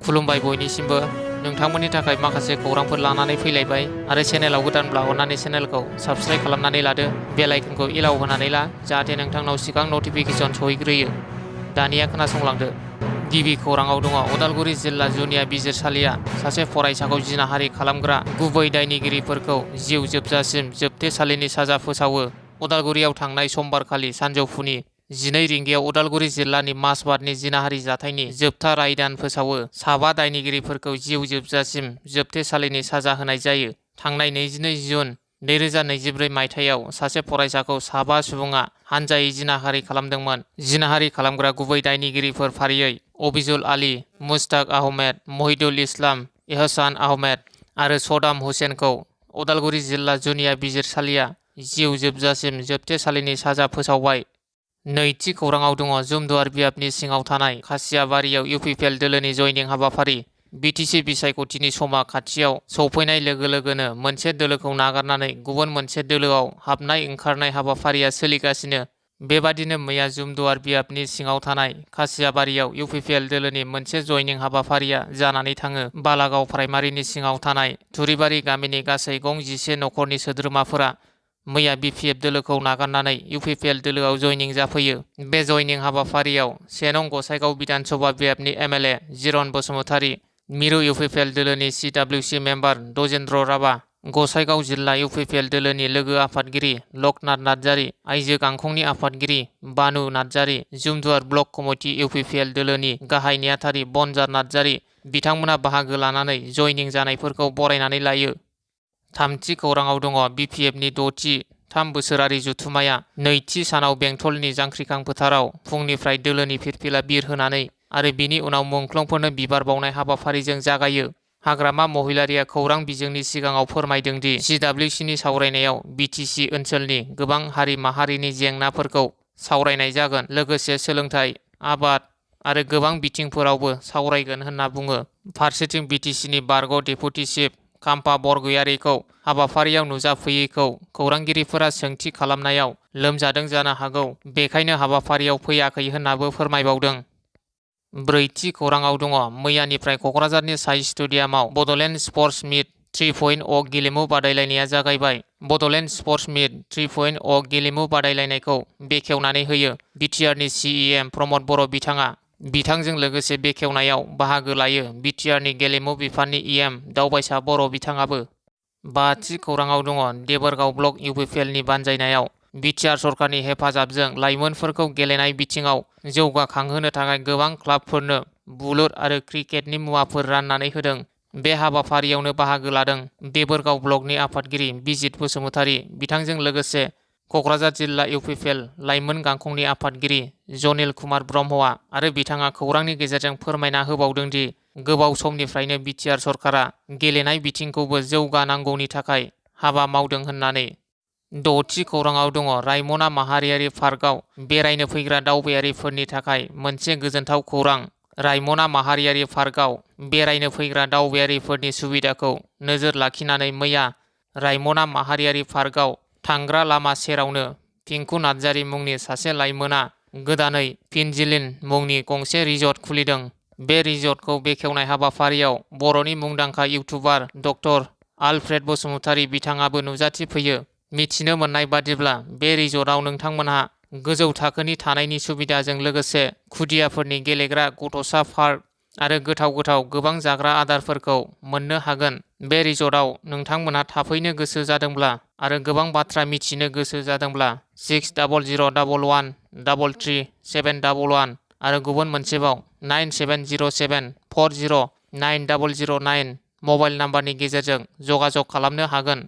खुलुमबाय बयनिसिमबो नोंथांमोननि थाखाय माखासे खौरांफोर लानानै फैलायबाय आरो चेनेलाव गोदानब्ला अन्नानै चेनेलखौ साबस्क्राइब खालामनानै लादो बेल आइकनखौ इलाव होनानै ला जाहाथे नोंथांनाव सिगां नटिफिकेसन सहैग्रोयो। दानिया खोनासंलांदो। गिबि खौराङाव दङ उदालगुरि जिल्ला जुनिया बिजिरसालिया सासे फरायसाखौ जिनाहारि खालामग्रा गुबै दायनिगिरिफोरखौ जिउ जोबजासिम जोबथेसालिनि साजा फोसावो। उदालगुरियाव थांनाय समबारखालि सानजौफुनि 12 रिंगायाव उदालगुरि जिल्लानि मासबादनि जिनाहारि जाथायनि जोबथा रायदान फोसावो। 7 दायनिगिरिफोरखौ जिउ जोबजासिम जोबथेसालिनि साजा होनाय जायो। थांनाय 22 जुन 2024 मायथाइयाव सासे फरायसाखौ 7 सुबुङा हानजायै जिनाहारि खालामदोंमोन। जिनाहारि खालामग्रा गुबै दायनिगिरिफोर फारियै अबिजुल आली, मुस्ताक आहमेद, महिदुल इस्लाम, एहसान आहमेद आरो सदाम हुसेनखौ उदालगुरि जिल्ला जुनिया बिजिरसालिया जिउ जोबजासिम जोबथेसालिनि साजा फोसावबाय। नैथि खौराङाव दङ जुमदुवार बियाबनि सिङाव थानाय खासियाबारियाव इउपिपिएल दोलोनि जयनिं हाबाफारि। बिटिसि बिसायख'थिनि समा खाथियाव सौफैनाय लोगो लोगोनो मोनसे दोलोखौ नागारनानै गुबुन मोनसे दोलोआव हाबनाय ओंखारनाय हाबाफारिया सोलिगासिनो। बेबादिनो मैया जुमदुवार बियाबनि सिङाव थानाय खासियाबारियाव इउपिपिएल दोलोनि मोनसे जयनिं हाबाफारिया जानानै थाङो। बालागाव प्राइमारिनि सिङाव थानाय थुरिबारि गामिनि गासै गं 11 नखरनि सोद्रोमाफोरा मैया बिपिएफ दोलोखौ नागारनानै इउपिपिएल दोलोआव जयनिं जाफैयो। बे जयनिं हाबाफारियाव 1 नं गसाइगाव बिधानसभा बियाबनि एमएलए जिरन बसुमतारी, मिरु इउपिपिएल दोलोनि सिडब्लिउसि मेम्बार दजेन्द्र राभा, गसाइगाव जिल्ला इउपिपिएल दोलोनि लोगो आफादगिरि लकनाथ नार्जारी, आइजो गांखंनि आफादगिरि बानु नार्जारी, जुमदुवार ब्लक कमिटि इउपिपिएल दोलोनि गाहाय नेहाथारि बनजार नार्जारी बिथांमोना बाहागो लानानै जयनिं जानायफोरखौ बरायनानै लायो। थामथि खौराङाव दङ बिपिएफनि 6थि 3 बोसोरारि जुथुमाया नैथि सानाव बेंटलनि जांख्रिखां फोथाराव फुंनिफ्राय दोलोनि फिरफिला बिरहोनानै आरो बिनि उनाव मुंख्लंफोरनो बिबार बावनाय हाबाफारिजों जागायो। हाग्रामा महिलारिया खौरां बिजोंनि सिगाङाव फोरमायदों दि सिडब्लिउसिनि सावरायनायाव बिटिसि ओनसोलनि गोबां हारि माहारिनि जेंनाफोरखौ सावरायनाय जागोन, लोगोसे सोलोंथाइ, आबाद आरो गोबां बिथिंफोरावबो सावरायगोन होनना बुङो। फारसेथिं बिटिसिनि बारग' डेपुटि चिफ खाम्फा बरगयारीखौ हाबाफारियाव नुजाफैयैखौ खौरांगिरिफोरा सोंथि खालामनायाव लोमजादों जानो हागौ, बेखायनो हाबाफारियाव फैयाखै होननाबो फोरमायबावदों। ब्रैथि खौराङाव दङ मैयानिफ्राय क'क्राझारनि साइ स्टेडियामाव बड'लेण्ड स्पर्ट्स मिट 3.0 गेलेमु बादायलायनाया जागायबाय। बड'लेण्ड स्पर्ट्स मिट 3.0 गेलेमु बादायलायनायखौ बेखेवनानै होयो बिटिआरनि सिइएम प्रमद बर' बिथाङा। बिथांजों लोगोसे बेखेवनायाव बाहागो लायो बिटिआरनि गेलेमु बिफाननि इएम दावबायसा बर' बिथाङाबो। 5थि खौराङाव दङ देबोरगाव ब्लक इउपिपिएलनि बानजायनायाव बिटिआर सरकारनि हेफाजाबजों लाइमोनफोरखौ गेलेनाय बिथिङाव जौगाखांहोनो थाखाय गोबां क्लाबफोरनो बुलुर आरो क्रिकेटनि मुवाफोर राननानै होदों। बे हाबाफारियावनो बाहागो लादों देबोरगाव ब्लकनि आफादगिरि बिजित बसुमतारी, बिथांजों लोगोसे क'क्राझार जिल्ला इउपिपिएल लाइमोन गांखंनि आफादगिरि जनिल कुमार ब्रह्मआ, आरो बिथाङा खौरांनि गेजेरजों फोरमायना होबावदों दि गोबाव समनिफ्रायनो बिटिआर सरकारा गेलेनाय बिथिंखौबो जौगानांगौनि थाखाय हाबा मावदों होननानै। 6थि खौराङाव दङ रायमना माहारियारि पार्कआव बेरायनो फैग्रा दावबायारिफोरनि थाखाय मोनसे गोजोनथाव खौरां। रायमना माहारियारि पार्कआव बेरायनो फैग्रा दावबायारिफोरनि सुबिदाखौ नोजोर लाखिनानै मैया रायमना माहारियारि पार्कआव थांग्रा लामा सेरावनो पिंकु नार्जारी मुंनि सासे लाइमोना गोदानै फिनजिलिन मुंनि गंसे रिजर्ट खुलिदों। बे रिजर्टखौ बेखेवनाय हाबाफारियाव बर'नि मुंदांखा इउटुबार डक्टर आलफ्रेड बसुमतारी बिथाङाबो नुजाथिफैयो। मिथिनो मोननाय बादिब्ला बे रिजर्टआव नोंथांमोनहा गोजौ थाखोनि थानायनि सुबिदाजों लोगोसे खुदियाफोरनि गेलेग्रा गथ'सा पार्क आरो गोथाव गोबां जाग्रा आदारफोरखौ मोननो हागोन। बे रिजर्टआव नोंथांमोनहा थाफैनो गोसो जादोंब्ला आरो गोबां बाथ्रा मिथिनो गोसो जादोंब्ला 600111337111 आरो गुबुन मोनसेबाव 9707409009 मबाइल नाम्बारनि गेजेरजों जगाजग खालामनो हागोन।